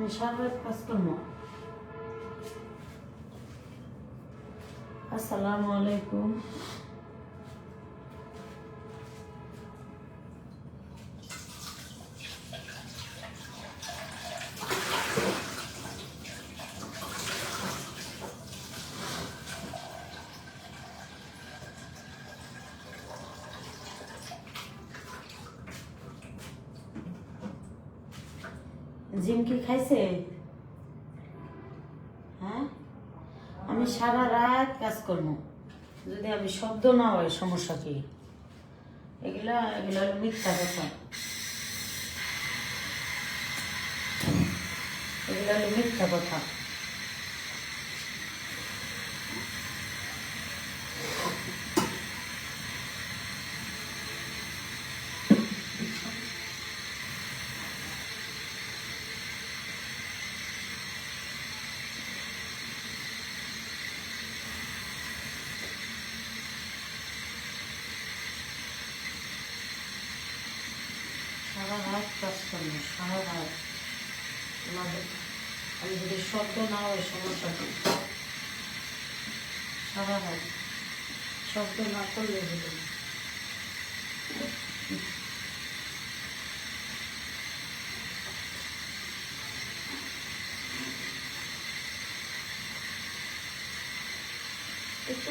আমি সারা রাত কাজ করবো। আসসালামু আলাইকুম। জিম কি খাইছে? হ্যাঁ, আমি সারা রাত কাজ করবো। যদি আমি শব্দ না হয় সমস্যা কি? এগুলা এগুলা হলো মিথ্যা কথা। এগুলা হলো মিথ্যা কথা। সারা রাত কাজ করবো, সারা রাত। আমি যদি শব্দ না হয় সমস্যা কি? সারা রাত শব্দ না করলে হলো। একটু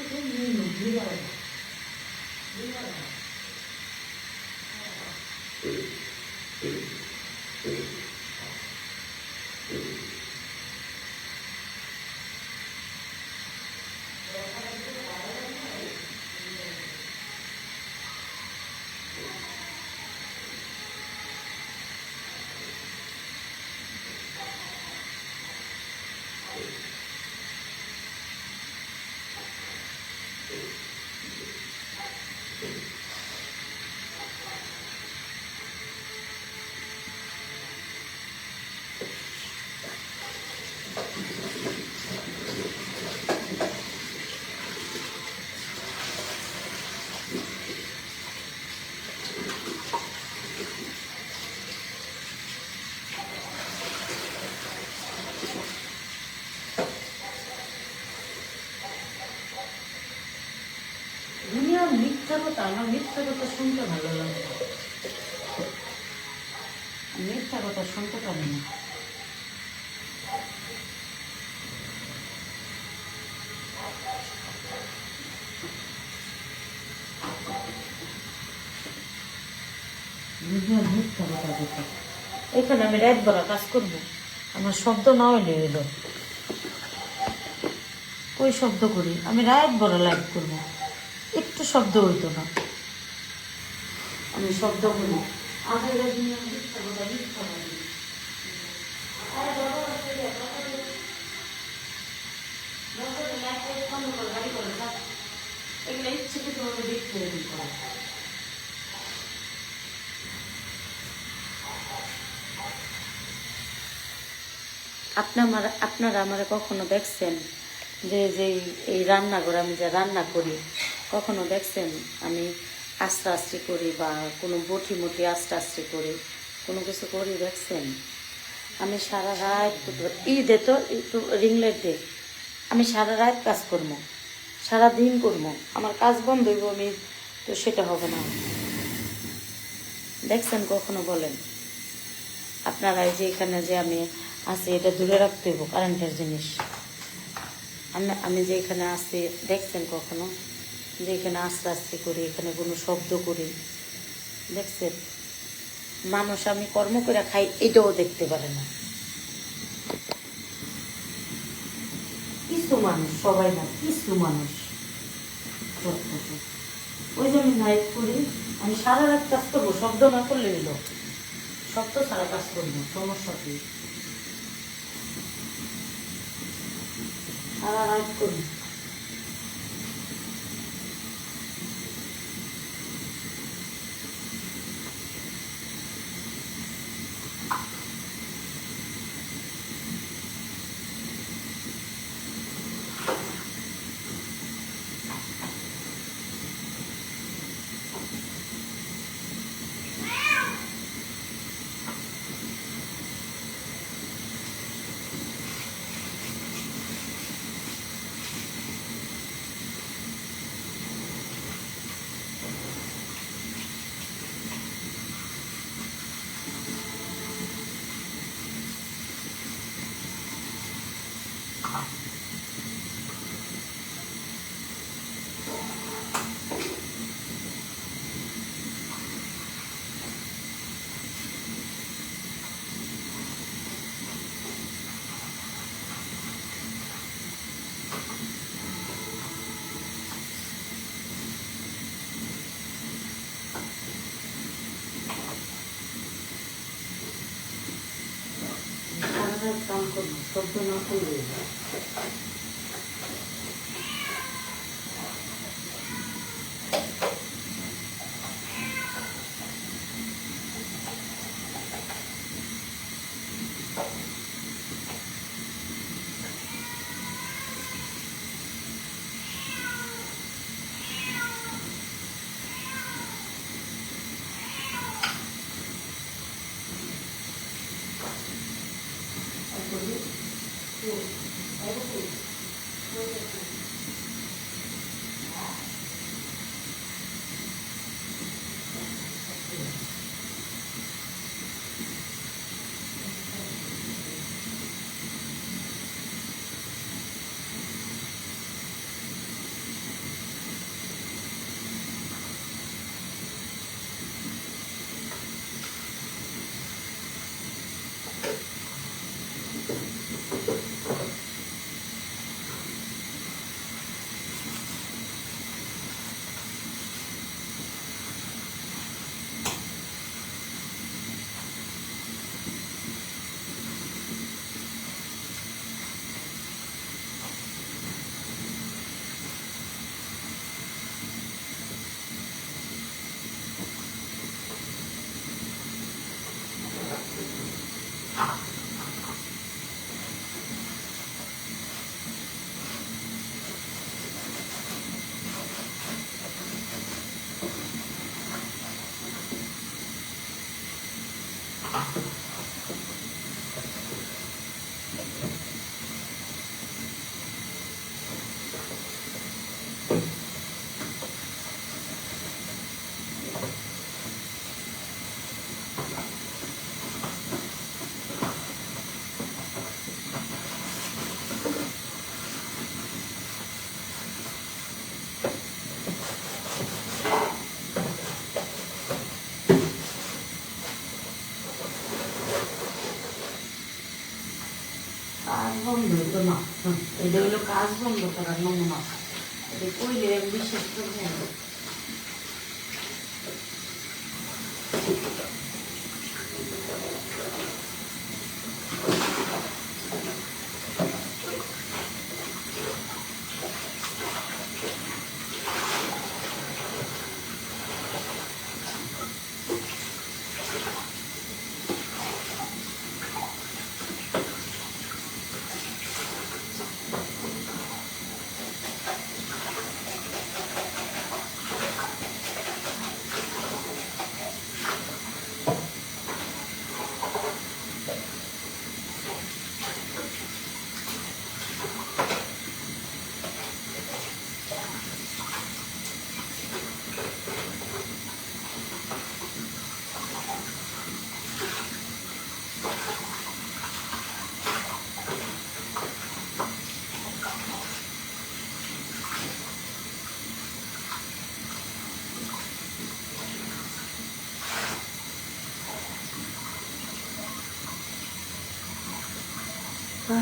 দুনিয়ার মিথ্যা কথা, আমার মিথ্যা কথা শুনতে ভালো লাগে। মিথ্যা কথা শুনতে পারি না। দুনিয়ার মিথ্যা কথা কথা। এখানে আমি রাত বেলা কাজ করবো, আমার শব্দ না হইলে এলো। ওই শব্দ করি, আমি রাত বেলা লাইভ করবো, একটু শব্দ হইতো না। আমি শব্দ করি। আগের দুনিয়ার মিথ্যা কথা, মিথ্যা কথা। এগুলো ইচ্ছাকৃতভাবে দেখতে করা। আপনারা আমার কখনো দেখছেন যে যে এই রান্নাঘরে আমি যে রান্না করি, কখনো দেখছেন আমি আস্তে আস্তে করি বা কোনো বটি মটি আস্তে আস্তে করি, কোনো কিছু করি দেখছেন? আমি সারা রাত দে তো একটু রিংলাইট দে। আমি সারা রাত কাজ করবো, সারাদিন করবো, আমার কাজ বন্ধ হইব, আমি তো সেটা হবে না। দেখছেন কখনো? বলেন আপনারা। এই যে এখানে যে আমি আছি, এটা দূরে রাখতে হইব, কারেন্টের জিনিস। আমি যে এখানে আছি, দেখছেন কখনো যে এখানে আস্তে আস্তে করি, এখানে কোনো শব্দ করি? দেখছেন? মানুষ আমি কর্ম করে খাই, এটাও দেখতে পারে না কিছু মানুষ, সবাই না, কিছু মানুষ। ওই যে আমি লাইভ করি, আমি সারা রাত কাজ করবো, শব্দ না করলে এলো। শব্দ ছাড়া কাজ করবো, সমস্যা কি? সারা রাত করি। কাম করবো, শব্দ না করলে কাজ বন্ধ হইতো না। এটা হইলো কাজ বন্ধ করার নমুনা। এটা কইলে বিশ্বাস করবে না।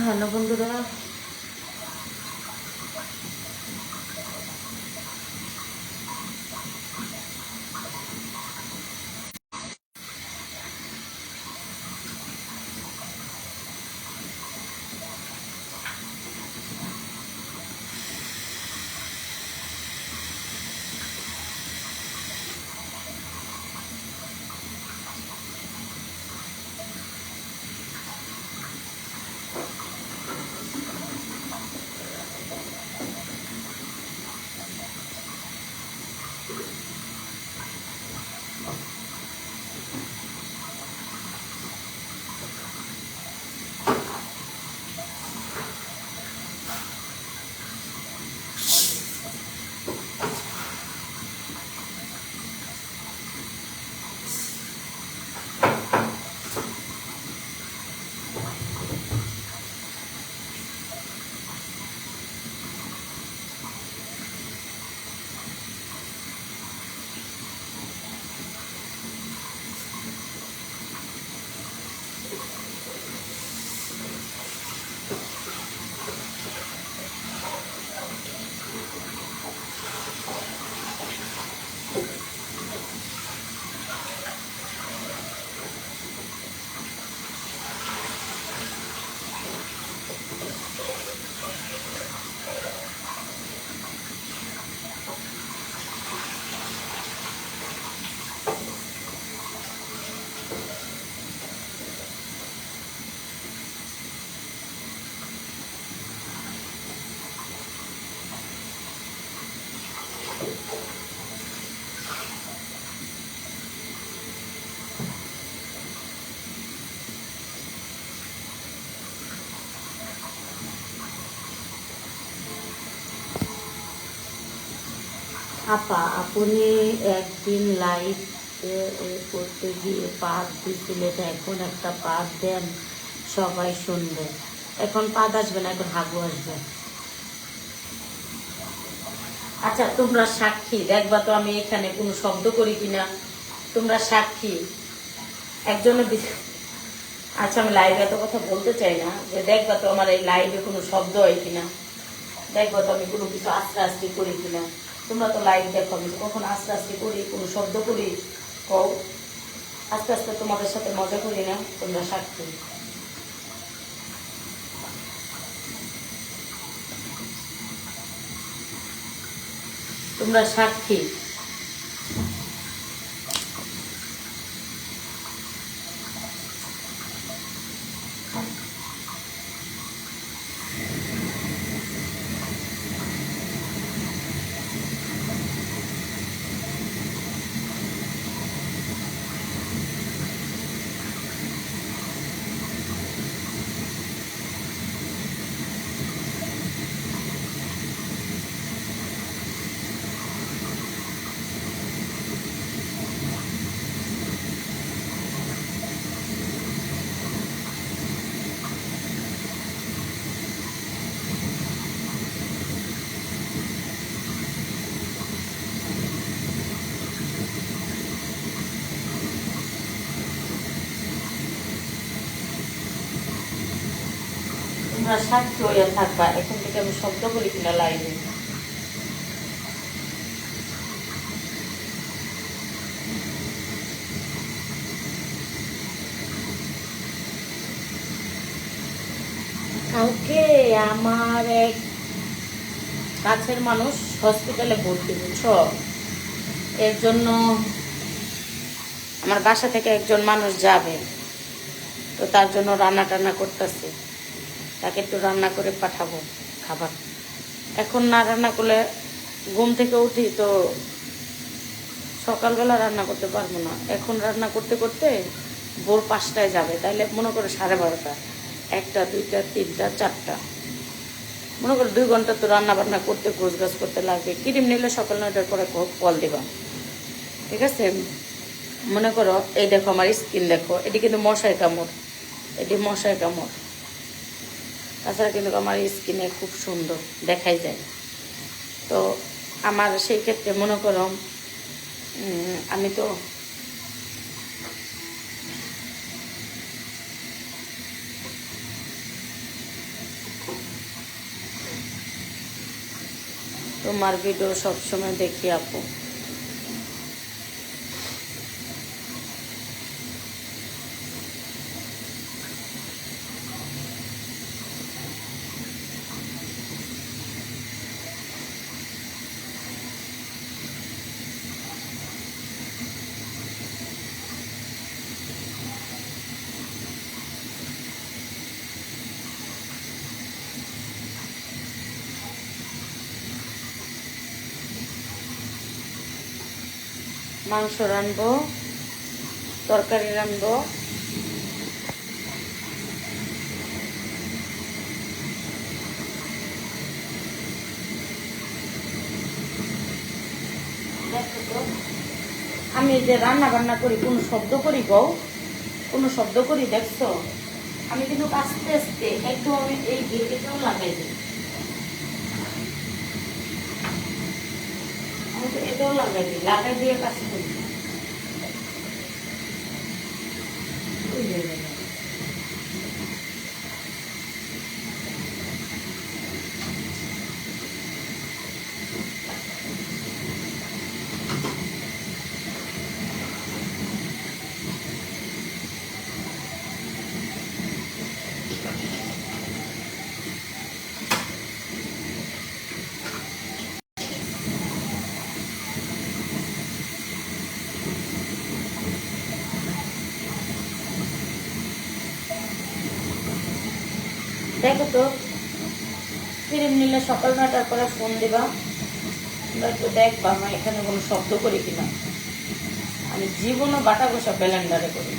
হ্যালো বন্ধুরা, আপা, আপনি একদিন লাইভ করতে গিয়ে পাত দিয়েছিলেন, এখন একটা পাত দেন, সবাই শুনবে। এখন পাত আসবে না, এখন হাগু আসবে। আচ্ছা, তোমরা সাক্ষী, দেখবা তো আমি এখানে কোনো শব্দ করি কিনা। তোমরা সাক্ষী। একজনের আচ্ছা, আমি লাইভে এত কথা বলতে চাই না, যে দেখবা তো আমার এই লাইভে কোনো শব্দ হয় কিনা, দেখবা তো আমি কোনো কিছু আস্তে আস্তে করি কিনা। তোমরা তো লাইভ দেখো, আমি কখন আস্তে আস্তে করি, কোনো শব্দ করি, কও আস্তে আস্তে তোমাদের সাথে মজা করি না। তোমরা সাক্ষী। তোমরা সাক্ষী। তোমরা সাক্ষী হইয়া থাকবা, এখন থেকে আমি শব্দ করি কিনা লাইভে। কালকে আমার এক কাছের মানুষ হসপিটালে ভর্তি, বুঝছো। এর জন্য আমার বাসা থেকে একজন মানুষ যাবে, তো তার জন্য রান্না টান্না করতেছে। তাকে একটু রান্না করে পাঠাবো খাবার। এখন না রান্না করলে ঘুম থেকে উঠি তো সকালবেলা রান্না করতে পারবো না। এখন রান্না করতে করতে ভোর 5টায় যাবে, তাইলে মনে করো 12:30, 1টা 2টা 3টা 4টা, মনে করো 2 ঘন্টা তো রান্না বান্না করতে গোছগাছ করতে লাগবে। ক্রিম নিলে সকাল 9টার পরে কল দেবা, ঠিক আছে। মনে করো এই দেখো আমার স্কিন দেখো, এটি কিন্তু মশার কামড়, এটি মশার কামড়। তাছাড়া কিন্তু আমার স্কিনে খুব সুন্দর দেখাই যায়। তো আমার সেই ক্ষেত্রে মনে করো আমি তো তোমার ভিডিও সবসময় দেখি আপু। মাংস রানবো, তরকারি রানবো, আমি যে রান্না বান্না করি কোনো শব্দ করি গো, কোনো শব্দ করি দেখছো। আমি কিন্তু আস্তে আস্তে একদম আমি এই গেটেও লাগাই দিই, আমি তো এটাও লাগাই দিয়ে কাজ করি। দেখো তো ক্রিম নিলে সকাল 9টার পরে ফোন দিবা, একটু দেখবা আমার এখানে কোনো শব্দ করি কিনা। আমি জীবনও বাটা বসা ব্লেন্ডারে করি।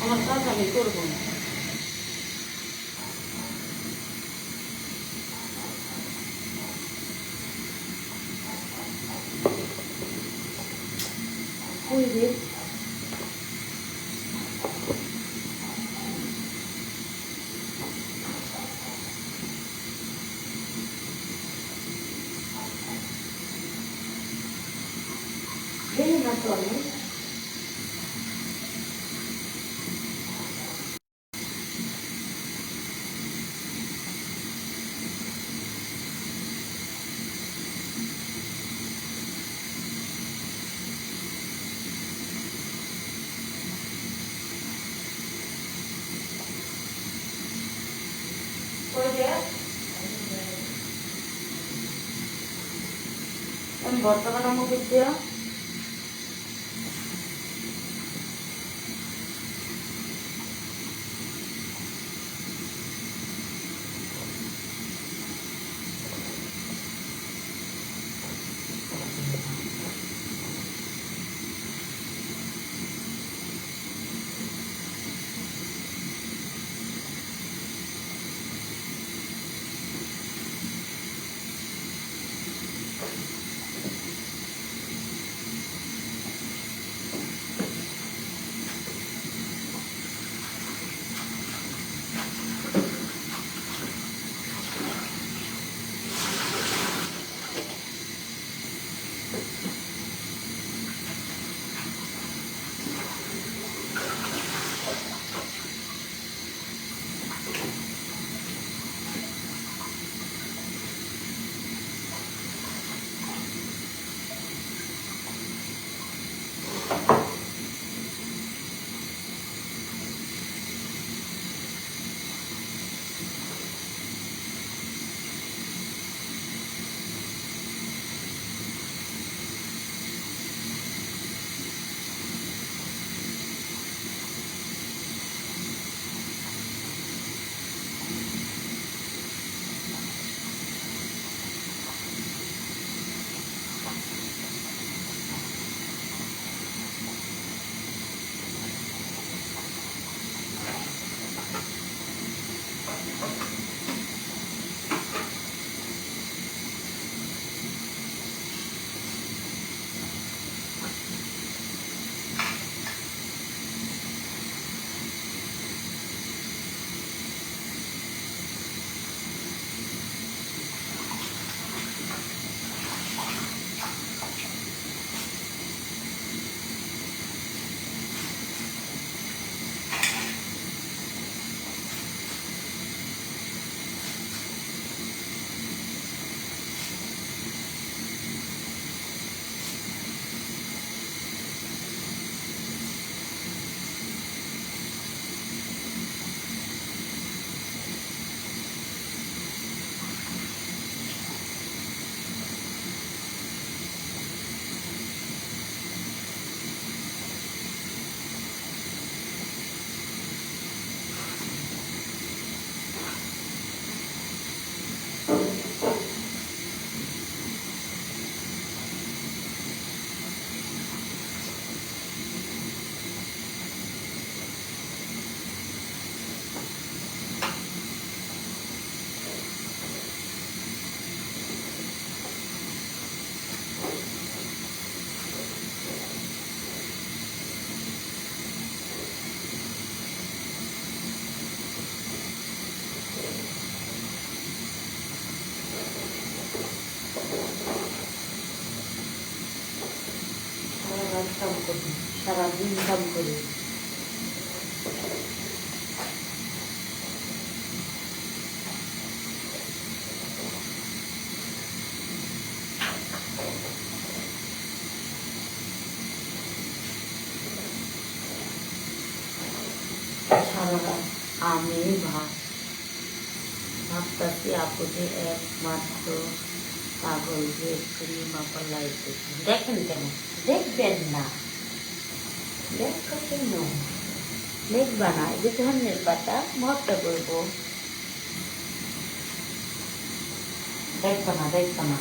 আমার কাজ আমি করবো না। ওই রে না তো আমি বর্তমানে মুখে দেওয়া সারাদিন কাম করি। সারা রাত আমি ভাবতাছি আপু যে একমাত্র পাগল যে ক্রিম আপনার লাইফ দেখেন কেন? দেখবেন না, দেখো কেন? দেখবা না? এই যে ধনের পাতা মহত্ব করবো, দেখবা না, দেখবা না।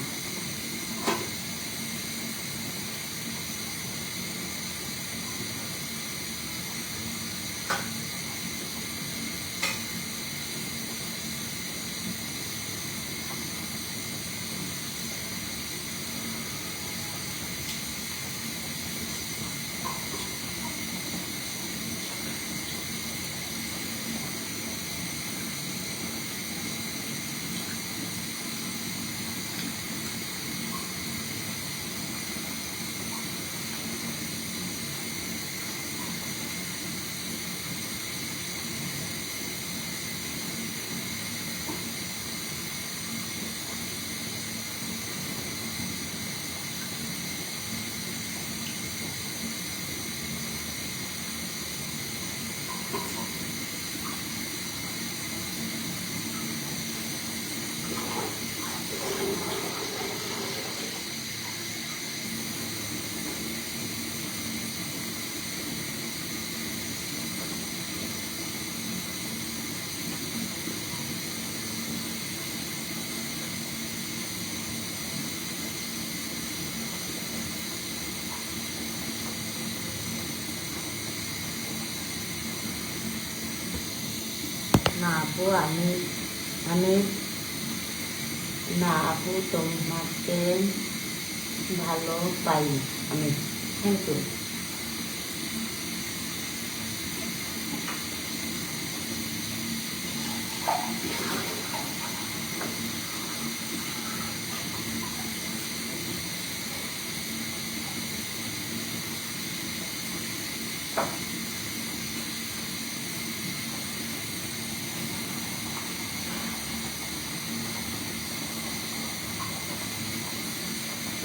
না আপু, আমি না আপু, তোমাকে ভালো পাই আমি। Thank you.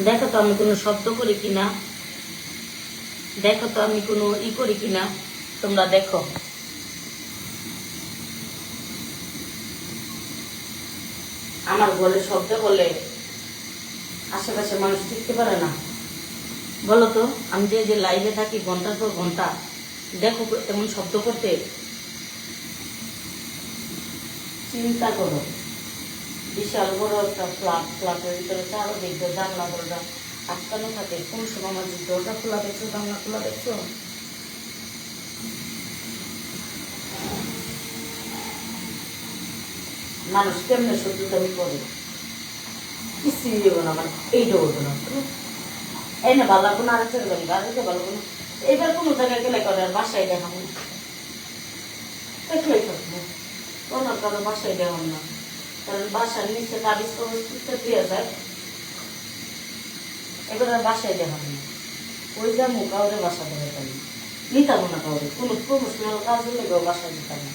দেখো তো আমি কোনো শব্দ করি কিনা, দেখো তো আমি কোনো করি কিনা, তোমরা দেখো। আমার বলে শব্দ বলে আশেপাশে মানুষ টিকতে পারে না। বলো তো, আমি যে লাইভে থাকি ঘন্টার পর ঘন্টা, দেখো এমন শব্দ করতে, চিন্তা করো। বিশাল বড় একটা ফ্ল্যাটের ভিতরে চারো দেখবে জানলা দরজা আটকানো থাকে, কোন সময় আমার দরজা খোলা দেখছো, জানলা খোলা দেখছো? মানুষ কেমনে শত্রুতামি করে, কিস্তি দেবো না, মানে এইটা বলবো না, এই না ভালো লাগবো না, আরেকটা গেলাম আরেকটা ভালো লাগবো না। এবার কোনো জায়গায় গেলে করে আর বাসায় দেখাবো, দেখলেই থাকবো, কোনো কারো বাসায় দেখাবো না, কারণ বাসার নিচে তাবিজ করতে দিয়ে যায়। এবার আর বাসায় দেখাবো না, ওই যাবো কাউরে বাসা দেখাতাম না, নিতাম না কাউরে, কোনো প্রমোশনাল কাজ হলে কেউ বাসায় নিতাম না,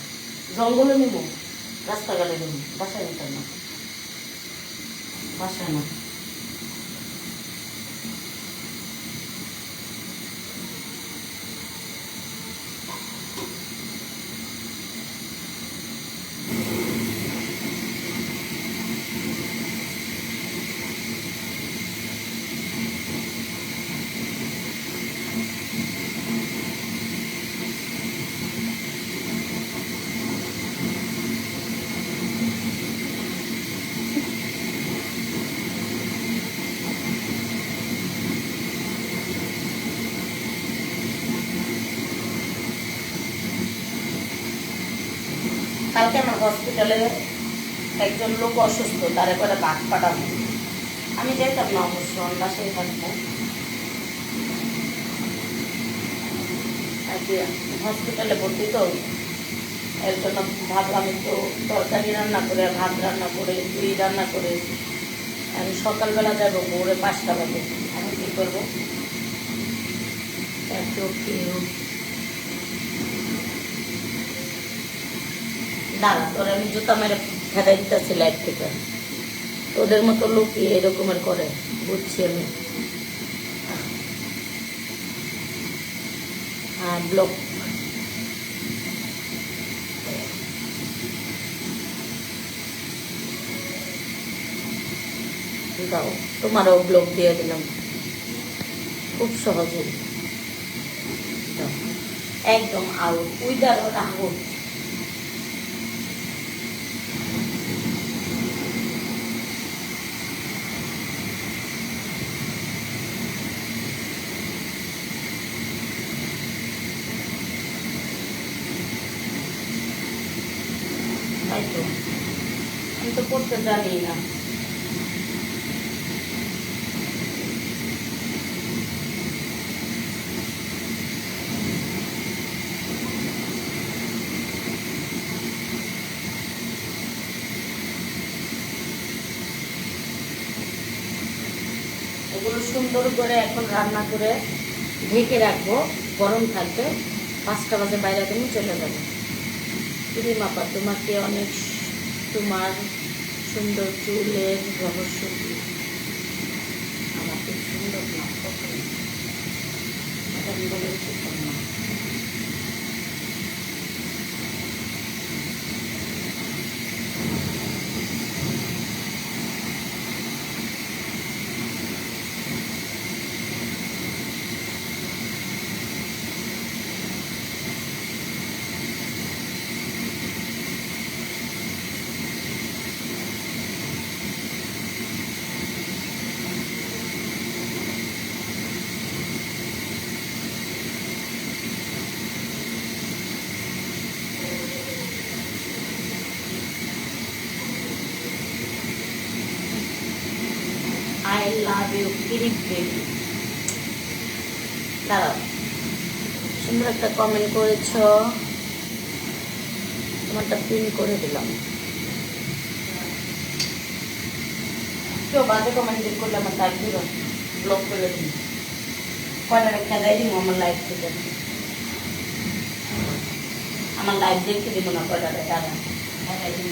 জঙ্গলে নিবো, রাস্তাঘাটে নিবো, বাসায় নিতাম না, বাসায় না। কালকে আমার হসপিটালে একজন লোক অসুস্থ, তার একবারে বাঘ পাঠাবো, আমি যেতাম না অবশ্য, আমি বাসায় থাকবো। আর কি হসপিটালে ভর্তি তো, এর জন্য ভাবলাম একটু তরকারি রান্না করে, ভাত রান্না করে, দুই রান্না করে আমি সকালবেলা যাবো, ভোরে 5টা বাজে। আমি কী করবো? So cute. দাঁড়া, তোর আমি জুতা মেরে ফেরাই দিতেছি লাইফ থেকে। তোদের মতো লোকই এরকমের করে, বুঝছি আমি। হ্যাঁ, ব্লক দাও, তোমারও ব্লক দিয়ে দিলাম খুব সহজেই। দাও, একদম আউট, উইদারও আউট। তাই তো, আমি তো করতে জানি না। এগুলো সুন্দর করে এখন রান্না করে ঢেকে রাখবো, গরম থাকবে। 5টা বাজে বাইরে তুমি চলে যাবে। দিদি মাপা, তোমাকে অনেক, তোমার সুন্দর চুলের রহস্য কি? আমার খুব সুন্দর না, কখন আমি বলেছি না। আই লাভ ইউ কিরিপ বেবি। দাঁড়াও, সুন্দর একটা কমেন্ট করেছ, তোমারটা পিন করে দিলাম। কেউ বাজে কমেন্ট করলে আমার লাইভ দিব, ব্লক করে দিন। কয়টা খেদাই দিব আমার লাইভ থেকে, আমার লাইভ দেখতে দিব না কয়টা দাদা, খেদাই দিব।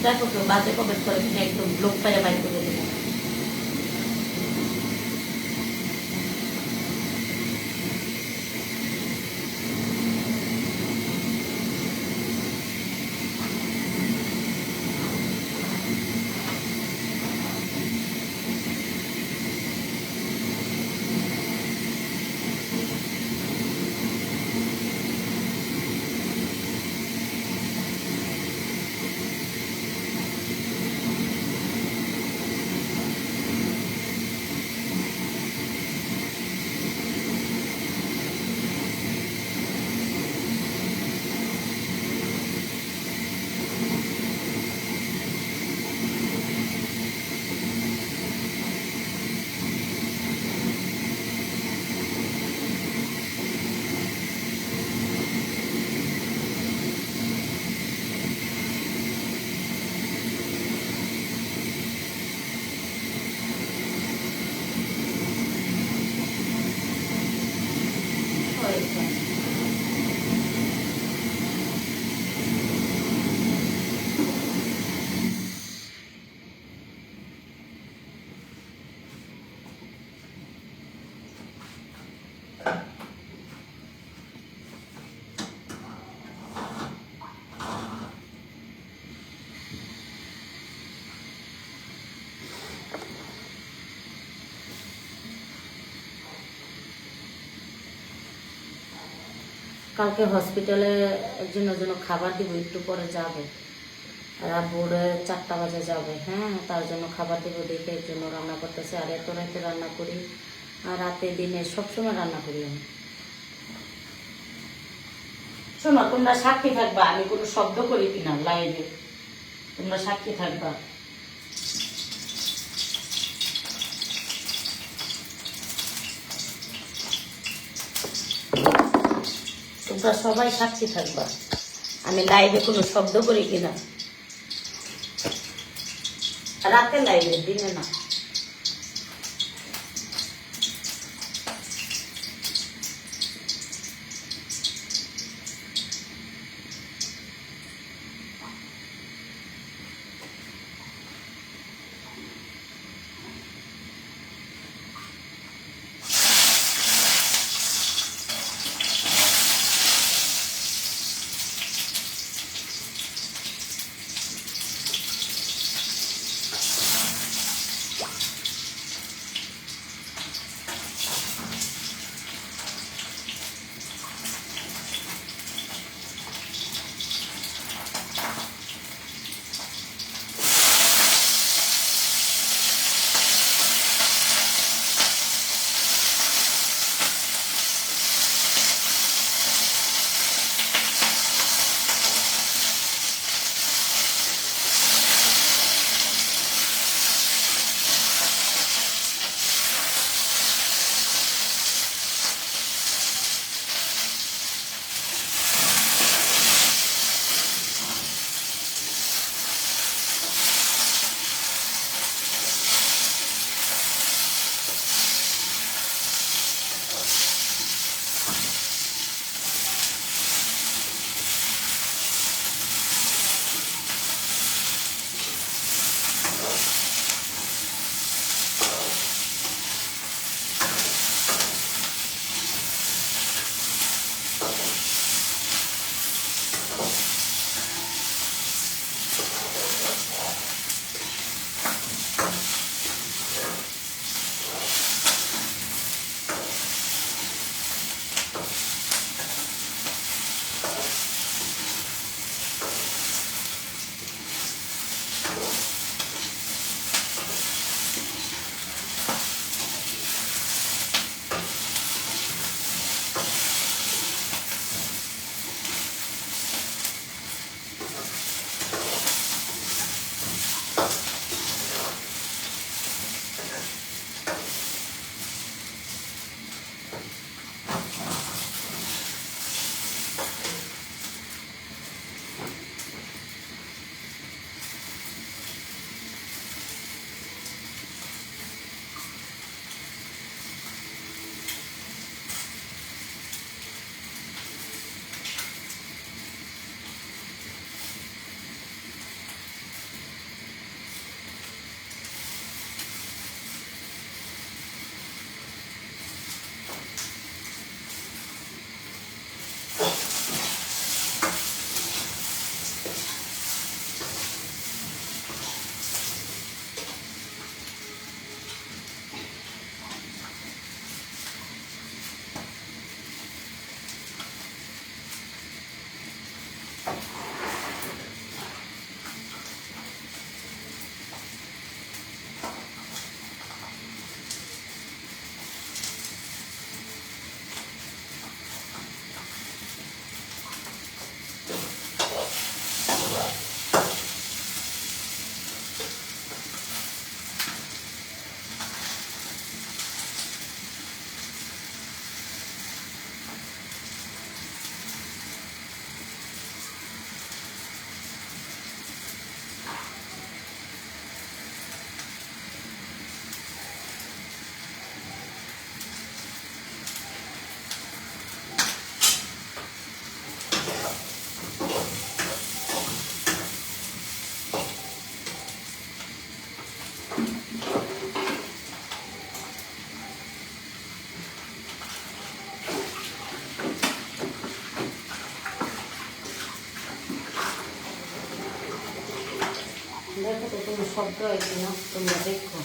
দেখো কেউ বাজে কমেন্ট করে কিনা একদম ব্লক পাইয়া বাইর করে দেবো। কালকে হসপিটালে একজনের জন্য খাবার দিব, একটু পরে যাবে। রাত ভোরে 4টা বাজে যাবে। হ্যাঁ, তার জন্য খাবার দিব দেখে এর জন্য রান্না করতেছে। আর এত রাতে রান্না করি, আর রাতে দিনে সবসময় রান্না করি আমি। শোনো, তোমরা সাক্ষী থাকবা আমি কোনো শব্দ করি কিনা লাইভে, তোমরা সাক্ষী থাকবা। তোমরা সবাই সাক্ষী থাকবা আমি লাইভে কোনো শব্দ করি কিনা। রাতে লাইভে, দিনে না। দেখো তো কোনো শব্দ হয় কিনা, তোমরা দেখো।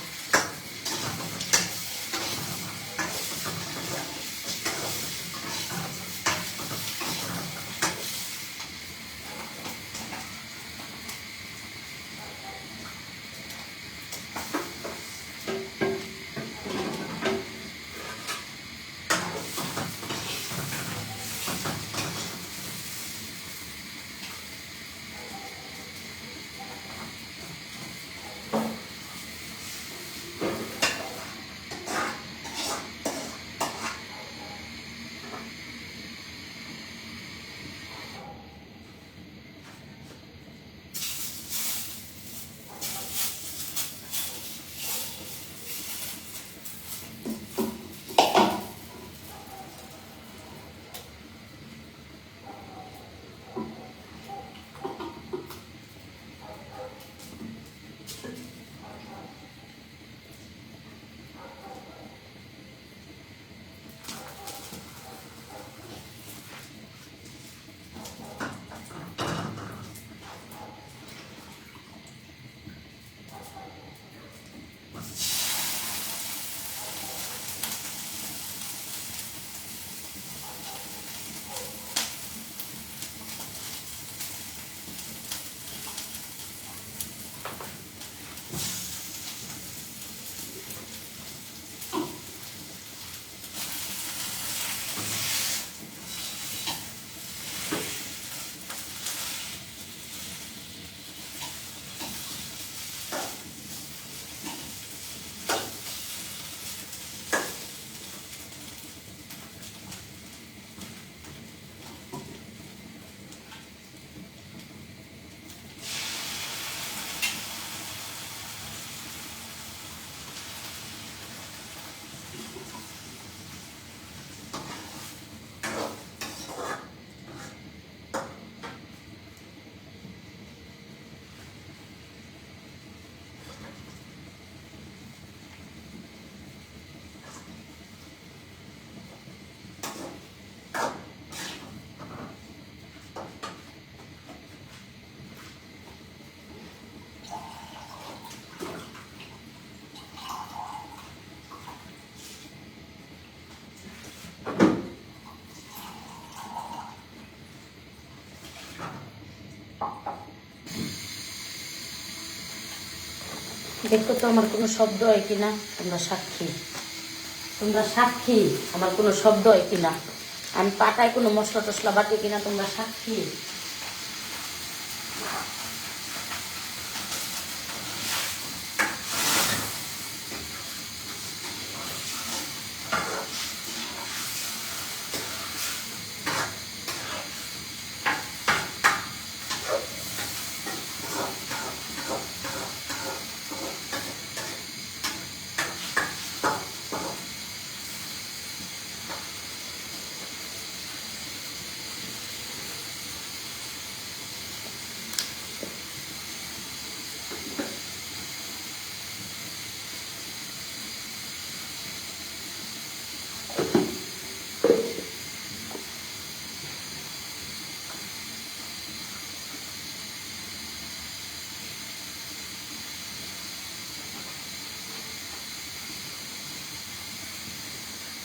দেখো তো আমার কোনো শব্দ হয় কিনা, তোমরা সাক্ষী, তোমরা সাক্ষী আমার কোনো শব্দ হয় কিনা, আমি পাটায় কোনো মশলা টশলা বাটি কিনা, তোমরা সাক্ষী।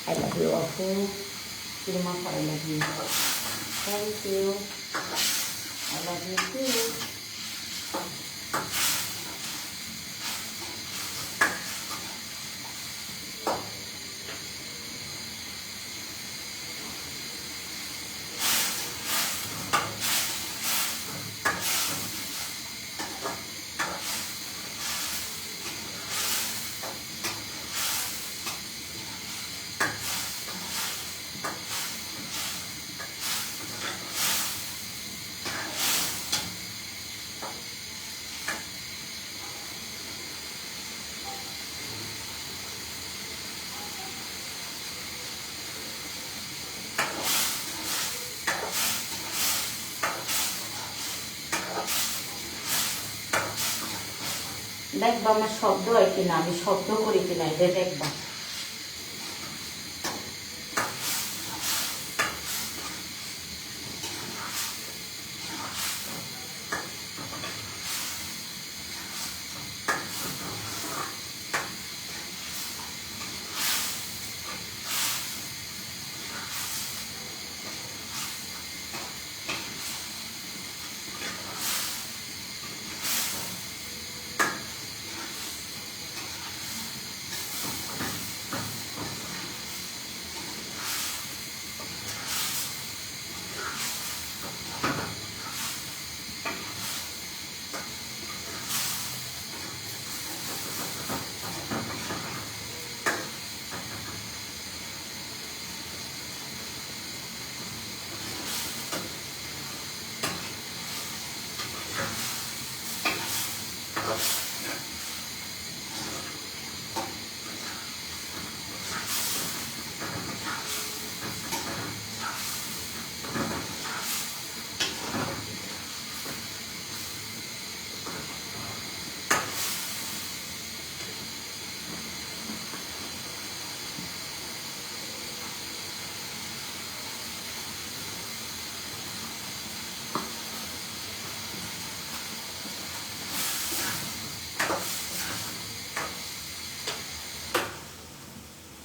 I love you, Apu. Terima kasih, I love you. Thank you. I love you too. দেখবা আমার শব্দ হয় কিনা, আমি শব্দ করি কিনা, এটা দেখবা।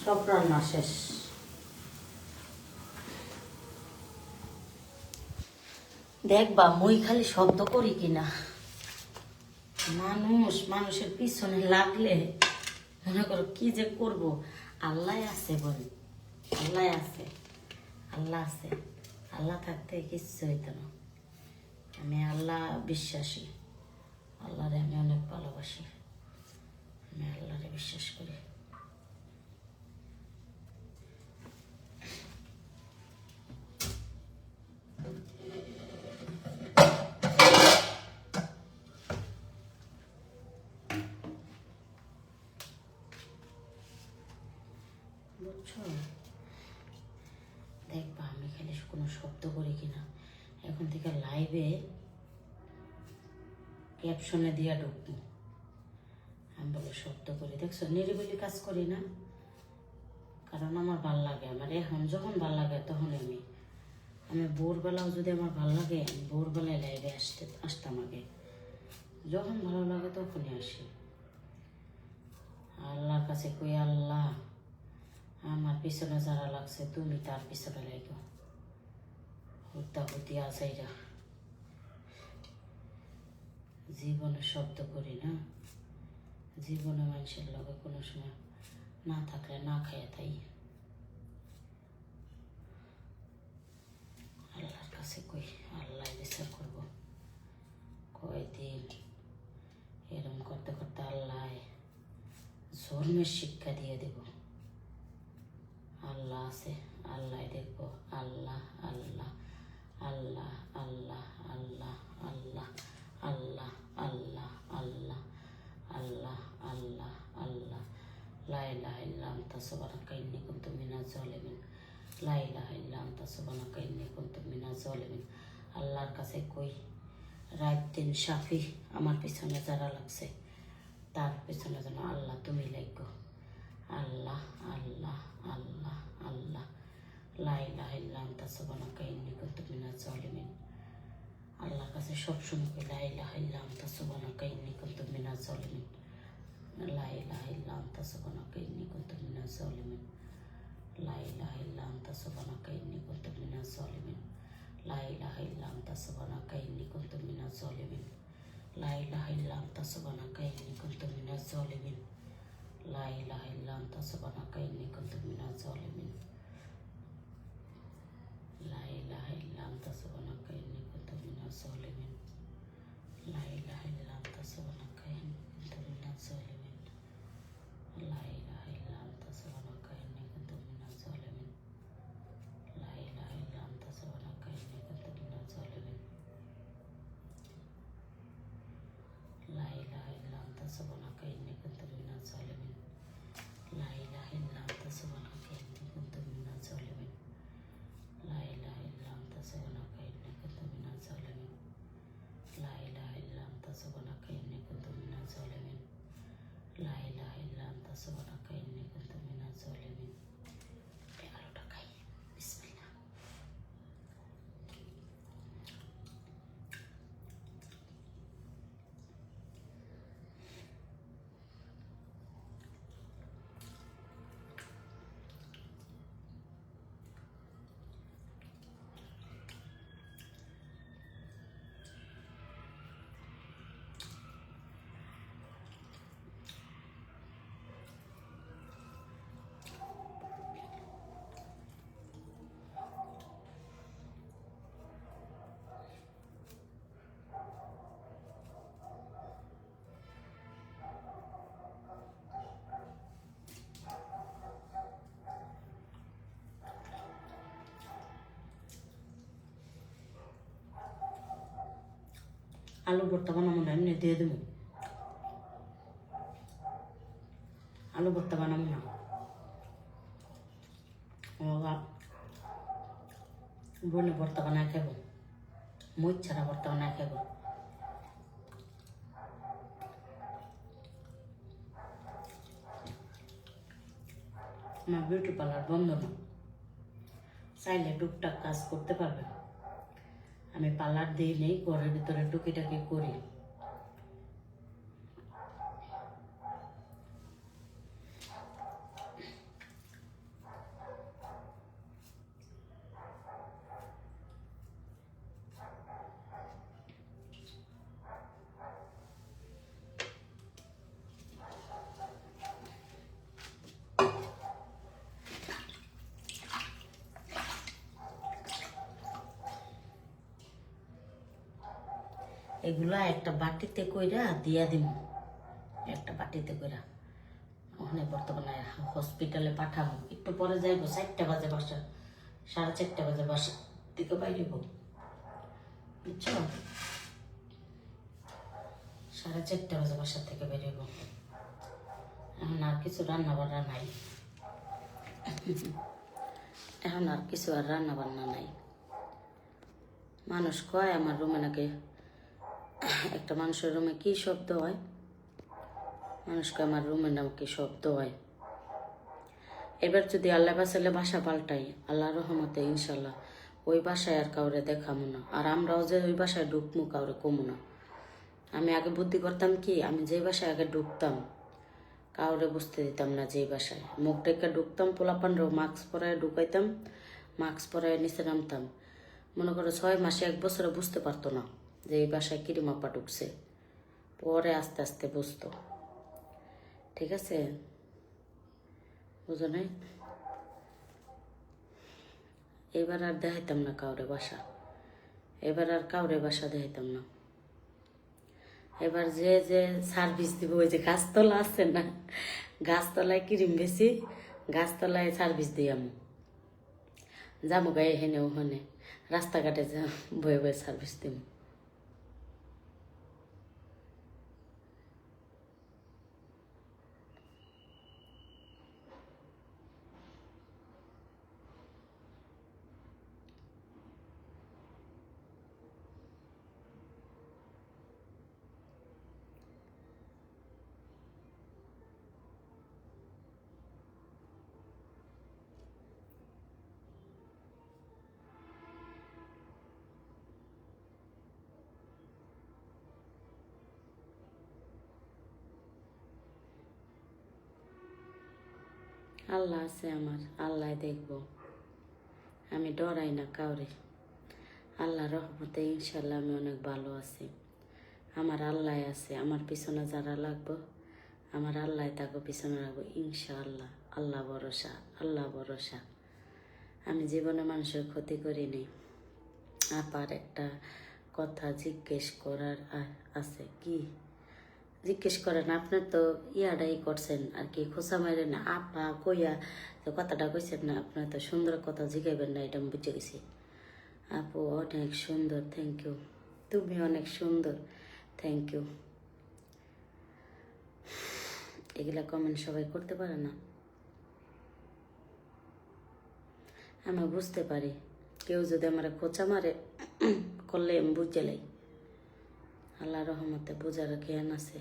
সব রান্না শেষ। দেখবা মুই খালি শব্দ করি কিনা। মানুষের পিছনে লাগলে মনে করো কি যে করব। আল্লাহ আছে বল, আল্লাহ আছে, আল্লাহ আছে, আল্লাহ থাকতে কিচ্ছু হইতো না। আমি আল্লাহ বিশ্বাসী, আল্লাহরে আমি অনেক ভালোবাসি, আমি আল্লাহরে বিশ্বাস করি। বুঝছো? দেখবা আমি খালি কোনো শব্দ করি কিনা। এখন থেকে লাইভে ক্যাপশনে দিয়া ঢুকবো। আমি বলে শব্দ করি, দেখছো নিরিবিলি কাজ করি না, কারণ আমার ভাল লাগে। আমার এখন যখন ভাল লাগে তখন আমি ভোরবেলাও যদি আমার ভাল লাগে, আমি ভোরবেলায় লাইভে আসতাম আগে। যখন ভালো লাগে তখনই আসি। আল্লাহর কাছে কই, আল্লাহ আমার পিছনে যারা লাগছে তুমি তার পিছনে লাগো, হুদ্দা হুদ্দি আজাইরা। জীবনে শব্দ করি না, জীবনে মানুষের লগে কোনো সময় না থাকলে না খাইয়া তাই আল্লাহর কাছে কই আল্লাহ বিচার করব কয়দিন এরম করতে করতে আল্লাহ জন্মের শিক্ষা দিয়ে দেব। আল্লাহ আছে, আল্লাহ দেখব। আল্লাহ আল্লাহ আল্লাহ আল্লাহ আল্লাহ আল্লাহ আল্লাহ আল্লাহ আল্লাহ আল্লাহ আল্লাহ আল্লাহ লা ইলাহা ইল্লা আনতা সুবহানাকা ইন্নী কুনতু মিনাজ জালিমিন। লা ইলাহা ইল্লা আনতা সুবহানাকা ইন্নী কুনতু মিনাজ জালিমিন। আল্লাহর কাছে কই রাত দিন সাফি আমার পিছনে যারা লাগছে তার পিছনে যেন আল্লাহ তুমি লাগো। আল্লাহ আল্লাহ আল্লাহ আল্লাহ লা ইলাহা ইল্লা আনতা সুবহানাকা ইন্নী কুনতু মিনাজ জালিমিন। আল্লাহর কাছে সবসময় কই লা ইলাহা ইল্লা আনতা সুবহানাকা ইন্নী কুনতু মিনাজ জালিমিন। লা ইলাহা ইল্লা আনতা সুবহানাকা ইন্নী কুনতু মিনাজ জালিমিন। লা ইলাহা ইল্লা আনতা সুবহানাকা ইন্নী কুনতু মিনাজ জালিমিন। লা ইলাহা ইল্লা আনতা সুবহানাকা ইন্নী কুনতু মিনাজ জালিমিন। লা ইলাহা ইল্লা আনতা সুবহানাকা ইন্নী কুনতু মিনাজ জালিমিন। লা ইলাহা ইল্লা আনতা সুবহানাকা ইন্নী কুনতু মিনাজ জালিমিন। লা ইলাহা ইল্লা আনতা সুবহানাকা ইন্নী কুনতু মিনাজ জালিমিন। লা ইলাহা ইল্লা আনতা সুবহানাকা ইন্নী কুনতু মিনাজ জালিমিন। লা ইলাহা ইল্লা আনতা সুবহানাকা ইন্নী কুনতু মিনাজ জালিমিন। লা ইলাহা ইল্লা আনতা সুবহানাকা ইন্নী কুনতু মিনাজ জালিমিন। লা ইলাহা ইল্লা আনতা সুবহানাকা ইন্নী কুনতু মিনাজ জালিমিন। লা ইলাহা ইল্লা আনতা সুবহানাকা ইন্নী কুনতু মিনাজ জালিমিন। লা ইলাহা ইল্লা আনতা সুবহানাকা ইন্নী কুনতু মিনাজ জালিমিন। লা ইলাহা ইল্লা আনতা সুবহানাকা ইন্নী কুনতু মিনাজ জালিমিন। লা ইলাহা ইল্লা আনতা সুবহানাকা ইন্নী কুনতু মিনাজ জালিমিন। 11 টাকাই বিসমিল্লাহ। আলু ভর্তা বানাবো না, এমনি দিয়ে দেবো। আলু ভর্তা বানাবো না, বনে ভর্তা বানায় খাবো, মুই ছাড়া ভর্তা বানায় খাবো। আমার বিউটি পার্লার বন্ধ না, চাইলে টুকটাক কাজ করতে পারবে। আমি পার্লার দিই নেই, ঘরের ভিতরে টুকিটাকি করি। এগুলা একটা বাটিতে কইরা দিয়া দিব, একটা বাটিতে কইরা ওখানে বর্তমানে হসপিটালে পাঠাবো। একটু পরে যাইবো, 4টা বাজে বাসা, 4:30 বাজে বাসা থেকে বাইরেব, বুঝছো? 4:30 বাজে বাসা থেকে বেরোব। এখন আর কিছু রান্না বান্না নাই, এখন আর কিছু আর রান্না বান্না নাই। মানুষ কয় আমার রুমে নাকি, একটা মানুষের রুমে কি শব্দ হয়, মানুষকে আমার রুমে নাকি শব্দ হয়। এবার যদি আল্লাহ বাসাইলে বাসা পাল্টাই, আল্লাহ রহমতে ইনশাল্লাহ ওই বাসায় আর কাউরে দেখামো না। আর আমরাও যে ওই বাসায় ঢুকমু কাউরে কমু না। আমি আগে বুদ্ধি করতাম কি, আমি যে বাসায় আগে ঢুকতাম কাউরে বুঝতে দিতাম না, যেই বাসায় মুখ ডেকে ঢুকতাম, পোলাপানরেও মাস্ক পরায় ঢুকাইতাম, মাস্ক পরায় নিচে নামতাম। মনে করো 6 মাসে 1 বছরে বুঝতে পারতো না যে এই বাসায় কিরিমাপা ঢুকছে, পরে আস্তে আস্তে বুঝতো। ঠিক আছে, বুঝো নাই? এবার আর দেখাইতাম না কাউরে বাসা, এবার আর কাউরে বাসা দেখাইতাম না। এবার যে যে সার্ভিস দিব, ওই যে গাছতলা আছে না, গাছতলায় ক্রিম বেশি, গাছতলায় সার্ভিস দিই আমি, যাবো গায়ে হেনে ওখানে রাস্তাঘাটে যা বয়ে বয়ে সার্ভিস দিব। আল্লাহ আছে আমার, আল্লাহ দেখবো, আমি ডরাই না কাউরে। আল্লাহ রহমতে ইনশাল্লাহ আমি অনেক ভালো আছি। আমার আল্লাহ আছে, আমার পিছনে যারা লাগবো আমার আল্লাহ তাকে পিছনে রাখবো ইনশাআল্লাহ। আল্লাহ ভরসা, আল্লাহ ভরসা। আমি জীবনে মানুষের ক্ষতি করিনি। আপার একটা কথা জিজ্ঞেস করার আছে। কি জিজ্ঞেস করেন? আপনার তো ইয়াটাই করছেন আর কি, খোঁচা মারেন না আপা কইয়া তো কথাটা কইছেন না, আপনার তো সুন্দর কথা জিগাইবেন না, এটা আমি বুঝে গেছি। আপু অনেক সুন্দর, থ্যাংক ইউ। তুমি অনেক সুন্দর, থ্যাংক ইউ। এগুলা কমেন্ট সবাই করতে পারে না, আমি বুঝতে পারি। কেউ যদি আমার খোঁচা মারে করলে আমি বুঝে লাই। আল্লাহ রহমতে বোঝার জ্ঞান আছে।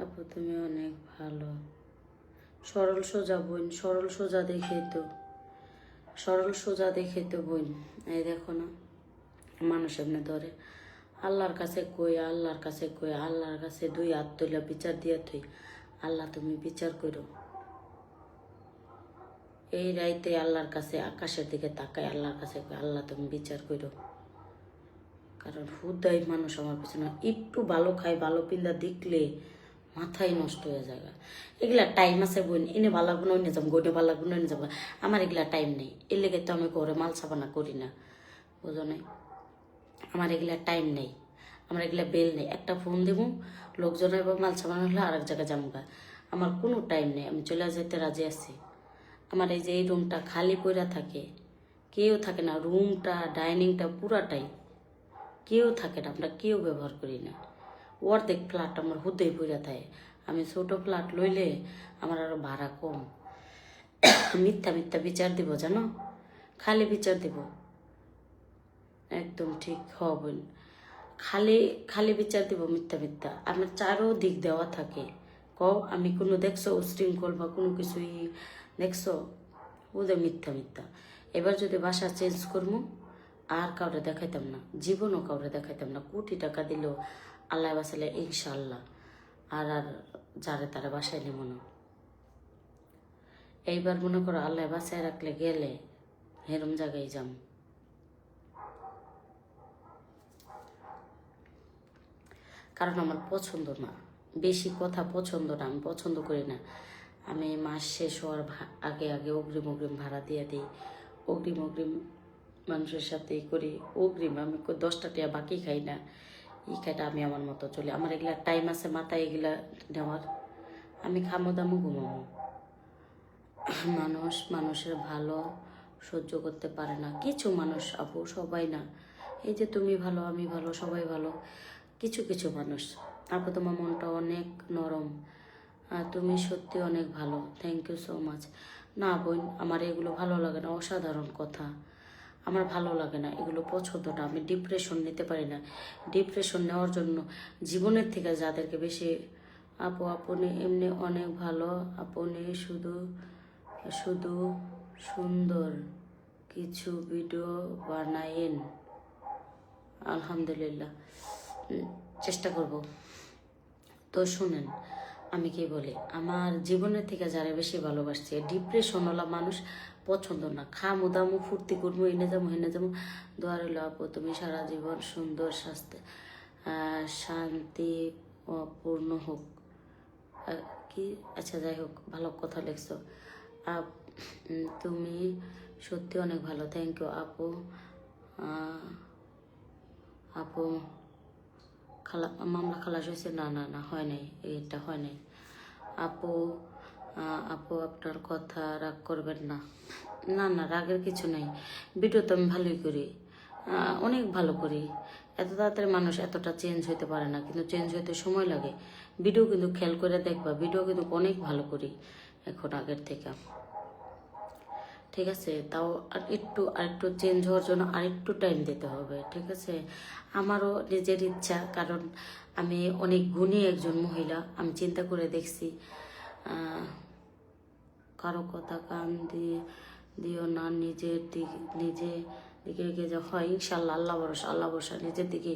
আপু তুমি অনেক ভালো, সরল সোজা বোন, সরল সোজা দেখে তো, সরল সোজা দেখে তো বোন। এই দেখো না, মানুষ এমনি ধরে। আল্লাহর কাছে কই, আল্লাহর কাছে কই, আল্লাহর কাছে দুই হাত তুলে বিচার দিয়া তুই, আল্লাহ তুমি বিচার করো। এই রাইতে আল্লাহর কাছে আকাশের দিকে তাকায়, আল্লাহর কাছে কই, আল্লাহ তুমি বিচার করো। কারণ হুদাই মানুষ আমার পিছনে একটু ভালো খায়, ভালো পিন্দা দেখলে মাথায় নষ্ট হয়ে যায়। এগুলা টাইম আছে বোন, এনে ভালো লাগবো না এনে যাবো, গোটে ভালো লাগবো না এনে যাবো, আমার এগুলা টাইম নেই। এর লেগে তো আমি ঘরে মাল ছাপানা করি না, বুঝো নাই? আমার এগুলা টাইম নেই, আমার এগুলা বেল নেই। একটা ফোন দেবো, লোকজন এবার মাল ছাপানো হলে আরেক জায়গায় যাবো। আমার কোনো টাইম নেই, আমি চলে যেতে রাজি আছি। আমার এই যে এই রুমটা খালি পড়া থাকে, কেউ থাকে না, রুমটা ডাইনিংটা পুরাটাই কেউ থাকে না, আমরা কেউ ব্যবহার করি না। অর্ধেক ফ্ল্যাট আমার হুদেই পড়া থাকে। আমি ছোট ফ্ল্যাট লইলে আমার আরো ভাড়া কম। মিথ্যা মিথ্যা বিচার দিব জানো, খালি বিচার দিব। একদম ঠিক হবেন, খালি খালি বিচার দিব, মিথ্যা মিথ্যা। আমার চারও দিক দেওয়া থাকে। কও আমি কোনো দেখছো উশৃঙ্খল বা কোনো কিছুই দেখছো? ওদের মিথ্যা মিথ্যা। এবার যদি বাসা চেঞ্জ করবো আর কাউরে দেখাইতাম না, জীবনও কাউরে দেখাইতাম না। কোটি টাকা দিলেও আল্লাহ বাসালে ইনশাআল্লাহ আর আর যারে তারা বাসায় নেব না। এইবার মনে করো আল্লাহ বাসায় রাখলে গেলে হেরম জায়গায় যাম। কারণ আমার পছন্দ না, বেশি কথা পছন্দ না, আমি পছন্দ করি না। আমি মাস শেষ হওয়ার আগে আগে অগ্রিম অগ্রিম ভাড়া দিয়ে দিই, অগ্রিম অগ্রিম মানুষের সাথেই করি অগ্রিম। আমি 10টা টাকা বাকি খাই না, ই খাইটা আমি আমার মতো চলি। আমার এগুলা টাইম আছে মাথায় এগুলা নেওয়ার, আমি খামো দামো ঘুমাবো। মানুষ মানুষের ভালো সহ্য করতে পারে না, কিছু মানুষ আপু, সবাই না। এই যে তুমি ভালো, আমি ভালো, সবাই ভালো, কিছু কিছু মানুষ। আপু তোমার মনটা অনেক নরম, তুমি সত্যি অনেক ভালো, থ্যাংক ইউ সো মাচ। না বোন, আমার এগুলো ভালো লাগে না, অসাধারণ কথা। আমার ভালো লাগে না এগুলো, পছন্দ না। আমি ডিপ্রেশন নিতে পারি না। ডিপ্রেশন নেওয়ার জন্য জীবনের থেকে যাদেরকে বেশি, আপু আপনি এমনি অনেক ভালো, আপনি শুধু শুধু সুন্দর কিছু ভিডিও বানায়েন। আলহামদুলিল্লাহ, চেষ্টা করব। তো শুনেন, আমি কি বলি, আমার জীবনের থেকে যারা বেশি ভালোবাসছে, ডিপ্রেশনওয়ালা মানুষ পছন্দ না। খামু দামু ফুর্তি করবো, এনে যাবো হেনে যাবো। দোয়া রইল আপু, তুমি সারা জীবন সুন্দর স্বাস্থ্য শান্তি অপূর্ণ হোক। কি আচ্ছা যাই হোক, ভালো কথা লিখছো। তুমি সত্যি অনেক ভালো, থ্যাংক ইউ আপু। আপু মামলা খালাস হয়েছে? না না না, হয় নাই, এটা হয় নাই আপু। আপু আপনার কথা রাগ করবেন না। না না, রাগের কিছু নাই। ভিডিও তো আমি ভালোই করি, অনেক ভালো করি। এত তাড়াতাড়ি মানুষ এতটা চেঞ্জ হইতে পারে না, কিন্তু চেঞ্জ হইতে সময় লাগে। ভিডিও কিন্তু খেয়াল করে দেখবা, ভিডিও কিন্তু অনেক ভালো করি এখন আগের থেকে। ঠিক আছে, তাও আরেকটু চেঞ্জ হওয়ার জন্য আরেকটু টাইম দিতে হবে। ঠিক আছে, আমারও নিজের ইচ্ছা, কারণ আমি অনেক গুণী একজন মহিলা। আমি চিন্তা করে দেখছি, কারো কথা কান দিও না, নিজের দিকে রেখে যা হয় ইনশাল্লাহ। আল্লাহ ভরসা, আল্লাহ ভরসা, নিজের দিকে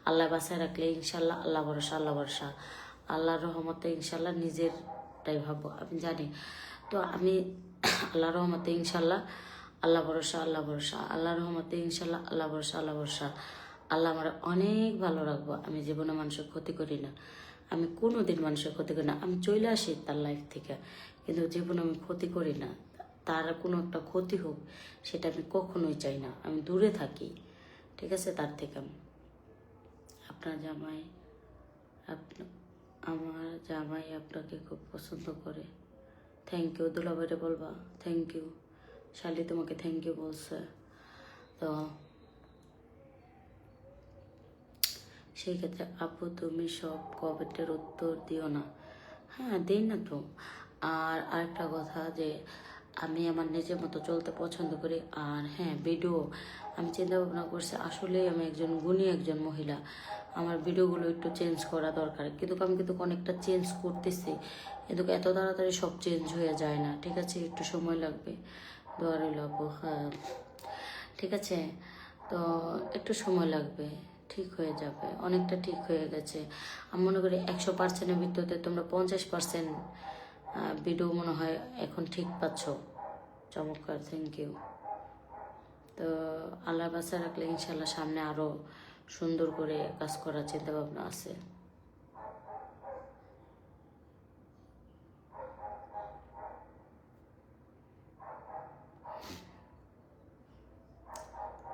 আল্লাহ বাসায় রাখলে ইনশাল্লাহ আল্লাহ ভরসা, আল্লাহ ভরসা, আল্লাহর রহমতে ইনশাল্লাহ নিজেরটাই ভাবো, আমি জানি। তো আমি আল্লাহ রহমতে ইনশাল্লাহ আল্লাহ ভরসা, আল্লাহ ভরসা, আল্লাহ রহমতে ইনশাল্লাহ আল্লাহ ভরসা, আল্লাহ ভরসা, আল্লাহ আমার অনেক ভালো রাখবো। আমি জীবনে মানুষের ক্ষতি করি না, আমি কোনো দিন মানুষের ক্ষতি করি না। আমি চলে আসি তার লাইফ থেকে, কিন্তু জীবনে আমি ক্ষতি করি না। তার কোনো একটা ক্ষতি হোক সেটা আমি কখনোই চাই না, আমি দূরে থাকি। ঠিক আছে, তার থেকে আপনার জামাই আমার জামাই আপনাকে খুব পছন্দ করে। থ্যাংক ইউ, দুলাভাইরে বলবা থ্যাংক ইউ। শালি তোমাকে থ্যাংক ইউ বলছে। তো সেই ক্ষেত্রে আপু তুমি সব কমেন্টের উত্তর দিও না। হ্যাঁ, দিই না তো। আর আরেকটা কথা, যে আমি আমার নিজের মতো চলতে পছন্দ করি। আর হ্যাঁ, ভিডিও আমি চিন্তা ভাবনা করছি, আসলেই আমি একজন গুণী একজন মহিলা, আমার ভিডিওগুলো একটু চেঞ্জ করা দরকার। কিন্তু আমি কিন্তু অনেকটা চেঞ্জ করতেছি, কিন্তু এত তাড়াতাড়ি সব চেঞ্জ হয়ে যায় না। ঠিক আছে, একটু সময় লাগবে। দোয়া রইল আপু। হ্যাঁ ঠিক আছে, তো একটু সময় লাগবে, ঠিক হয়ে যাবে, অনেকটা ঠিক হয়ে গেছে। আমি মনে করি 100%-এর ভিতরে তোমরা 50% ভিডিও মনে হয় এখন ঠিক পাচ্ছ। চমৎকার, থ্যাংক ইউ। তো আল্লাহ বাসা রাখলে ইনশাল্লাহ সামনে আরও সুন্দর করে কাজ করার চিন্তা ভাবনা আছে।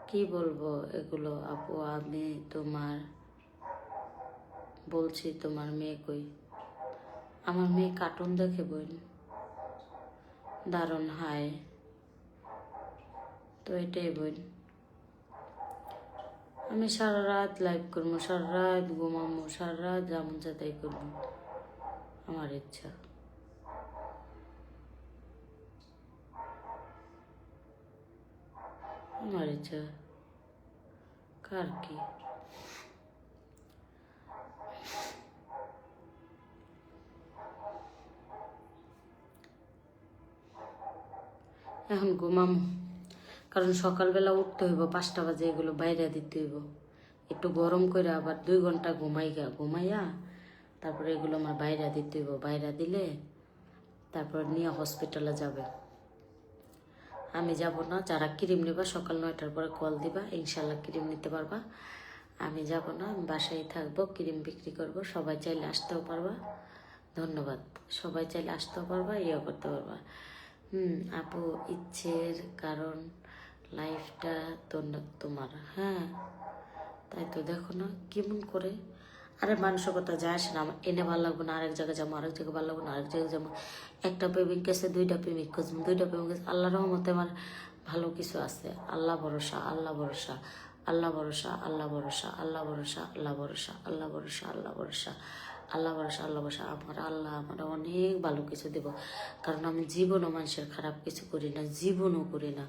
কি বলবো এগুলো আপু, আমি তোমার বলছি তোমার মেয়ে কই? আমার মেয়ে কার্টুন দেখে বোন, দারুণ। হাই, তো এটাই বোন। আমি সারা রাত লাইভ করবো, সারা রাত ঘুমাবো, সারা রাত যেমন যাতাই করবো, আমার ইচ্ছা। আমার ইচ্ছা, কার কি। এখন ঘুমামো, কারণ সকালবেলা উঠতে হইব 5টা বাজে, এগুলো বাইরে দিতে হইব। একটু গরম করে আবার 2 ঘন্টা ঘুমাইয়া তারপরে এগুলো আমার বাইরে দিতে হইব। বাইরে দিলে তারপর নিয়ে হসপিটালে যাবে। আমি যাব না। যারা ক্রিম নেবা সকাল 9টার পরে কল দিবা, ইনশাল্লাহ ক্রিম নিতে পারবা। আমি যাব না, আমি বাসায় থাকবো, ক্রিম বিক্রি করব। সবাই চাইলে আসতেও পারবা। ধন্যবাদ। সবাই চাইলে আসতেও পারবা, ইয়ে করতে পারবা। আপু ইচ্ছের কারণ লাইফটা তো তোমার। হ্যাঁ তাই তো, দেখো না কেমন করে। আরে মানুষের কথা যায় আসে না, আমার এনে ভালো লাগবো না, আরেক জায়গায় যাবো, আরেক জায়গায় ভালো লাগবো না, আরেক জায়গায় যাবো। একটা প্রেমিক গেছে, 2টা প্রেমিক খুঁজবো, 2টা প্রেমিক গেছে। আল্লাহ রহমতে আমার ভালো কিছু আছে। আল্লাহ ভরসা, আল্লাহ ভরসা, আল্লাহ ভরসা, আল্লাহ ভরসা, আল্লাহ ভরসা, আল্লাহ ভরসা, আল্লাহ ভরসা, আল্লাহ ভরসা, আল্লাহ ভরসা, আল্লাহ ভরসা। আল্লাহ আমার অনেক ভালো কিছু দেব, কারণ আমি জীবনও মানুষের খারাপ কিছু করি না, জীবনও করি না।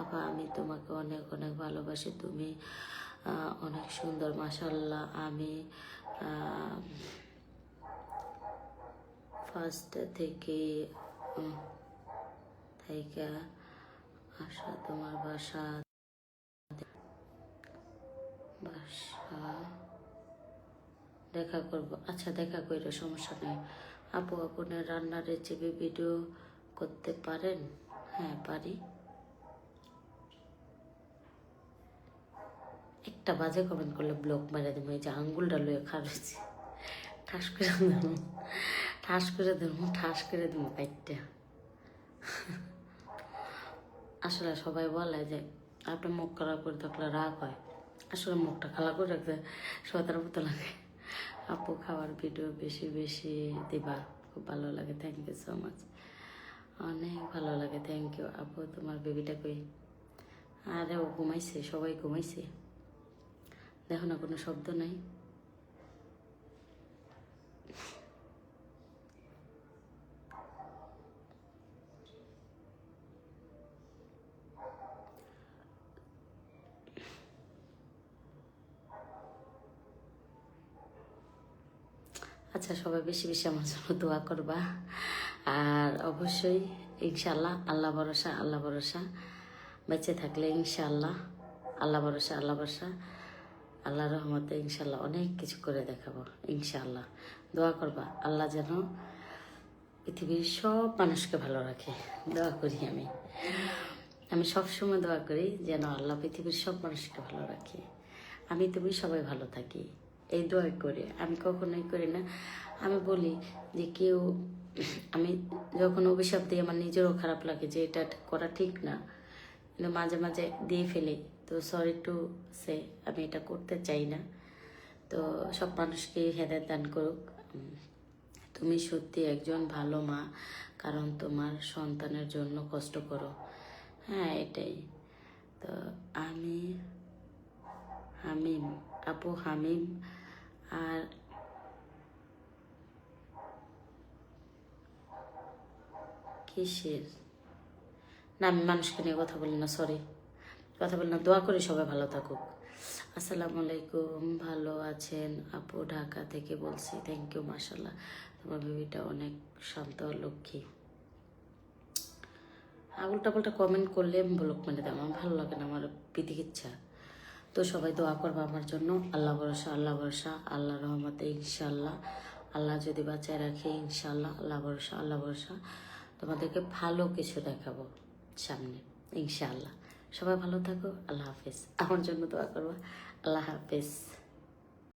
আপা আমি তোমাকে অনেক অনেক ভালোবাসি, তুমি অনেক সুন্দর, মাশাআল্লাহ। আমি ফার্স্ট থেকে আসা তোমার বাসা দেখা করব। আচ্ছা দেখা কইরো, সমস্যা নেই। আপু আপনার রান্নার রেসিপি ভিডিও করতে পারেন? হ্যাঁ পারি। একটা বাজে কমেন্ট করলে ব্লক মেরে দেবো। এই যে আঙ্গুলটা লয়ে খারছি, ঠাস করে ধরবো, ঠাস করে ধরবো, ঠাস করে দেবো কাইটটা। আসলে সবাই বলে যে আপনার মুখ খারাপ করে থাকলে রাগ হয়, আসলে মুখটা খালা করে রাখতে সতার মতো লাগে। আপু খাওয়ার ভিডিও বেশি বেশি দিবা, খুব ভালো লাগে, থ্যাংক ইউ সো মাচ, অনেক ভালো লাগে, থ্যাংক ইউ। আপু তোমার বেবিটা কই? আরে ও ঘুমাইছে, সবাই ঘুমাইছে, দেখো না কোনো শব্দ নাই। আচ্ছা সবাই বেশি বেশি আমার জন্য দোয়া করবা, আর অবশ্যই ইনশাল্লাহ আল্লাহ ভরসা, আল্লাহ ভরসা, বেঁচে থাকলে ইনশাল্লাহ আল্লাহ ভরসা, আল্লাহ ভরসা, আল্লাহ রহমতে ইনশাল্লাহ অনেক কিছু করে দেখাবো ইনশাল্লাহ। দোয়া করবা আল্লাহ যেন পৃথিবীর সব মানুষকে ভালো রাখে, দোয়া করি আমি। আমি সবসময় দোয়া করি যেন আল্লাহ পৃথিবীর সব মানুষকে ভালো রাখে, আমি তুমি সবাই ভালো থাকি, এই দোয়াই করে। আমি কখনোই করি না, আমি বলি যে কেউ, আমি যখন অভিশাপ দিই আমার নিজেরও খারাপ লাগে যে এটা করা ঠিক না, কিন্তু মাঝে মাঝে দিয়ে ফেলি, তো সরি টু সে আমি এটা করতে চাই না। তো সব মানুষকে হেদায়েত দান করুক। তুমি সত্যি একজন ভালো মা, কারণ তোমার সন্তানের জন্য কষ্ট করো। হ্যাঁ এটাই তো। আমি হামিম, আপু হামিম আর কিসের না, আমি মানুষকে নিয়ে কথা বলি না, সরি, কথা বলি না, দোয়া করি সবাই ভালো থাকুক। আসসালামু আলাইকুম, ভালো আছেন আপু? ঢাকা থেকে বলছি, থ্যাংক ইউ, মাশাল্লাহ তোমার বেবিটা অনেক শান্ত আর লক্ষ্মী। উল্টা পাল্টা কমেন্ট করলে আমি ব্লক মেরে দেয়, আমার ভালো লাগে না, আমার বিধিকিচ্ছা। তো সবাই দোয়া করবো আমার জন্য, আল্লাহ ভরসা, আল্লাহ ভরসা, আল্লাহ রহমতে ইনশাল্লাহ, আল্লাহ যদি বাঁচায় রাখে ইনশাল্লাহ, আল্লাহ ভরসা, আল্লাহ ভরসা, তোমাদেরকে ভালো কিছু দেখাবো সামনে ইনশাআল্লাহ। সবাই ভালো থাকো, আল্লাহ হাফেজ। আমার জন্য দোয়া করবো, আল্লাহ হাফেজ।